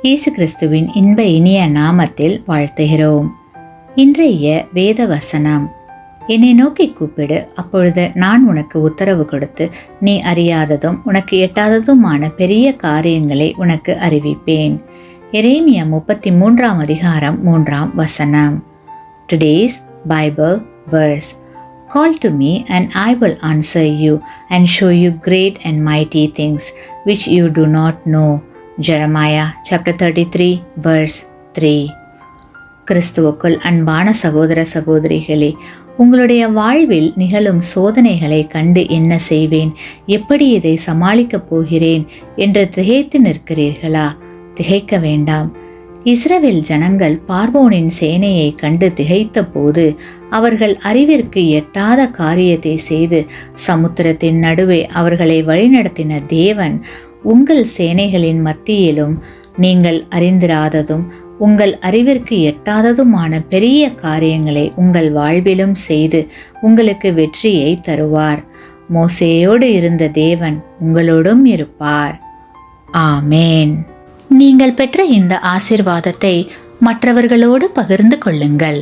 இயேசு கிறிஸ்துவின் இன்ப இனிய நாமத்தில் வாழ்த்துகிறோம். இன்றைய வேத வசனம்: என்னை நோக்கி கூப்பிடு, அப்பொழுது நான் உனக்கு உத்தரவு கொடுத்து நீ அறியாததும் உனக்கு எட்டாததுமான பெரிய காரியங்களை உனக்கு அறிவிப்பேன். எரேமியா 33:3. Today's Bible verse: Call to me and I will answer you and show you great and mighty things which you do not know. Jeremiah chapter 33 verse 3. கிறிஸ்துவுக்குள் அன்பான சகோதர சகோதரிகளே, உங்களுடைய வாழ்வில் நிகழும் சோதனைகளை கண்டு என்ன செய்வேன், எப்படி இதை சமாளிக்கப் போகிறேன் என்று திகைத்து நிற்கிறீர்களா? திகைக்க வேண்டாம். இஸ்ரவேல் ஜனங்கள் பார்வோனின் சேனையை கண்டு திகைத்த போது அவர்கள் அறிவிற்கு எட்டாத காரியத்தை செய்து சமுத்திரத்தின் நடுவே அவர்களை வழிநடத்தின தேவன் உங்கள் சேனைகளின் மத்தியிலும் நீங்கள் அறிந்திராததும் உங்கள் அறிவிற்கு எட்டாததுமான பெரிய காரியங்களை உங்கள் வாழ்விலும் செய்து உங்களுக்கு வெற்றியை தருவார். மோசேயோடு இருந்த தேவன் உங்களோடும் இருப்பார். ஆமேன். நீங்கள் பெற்ற இந்த ஆசீர்வாதத்தை மற்றவர்களோடு பகிர்ந்து கொள்ளுங்கள்.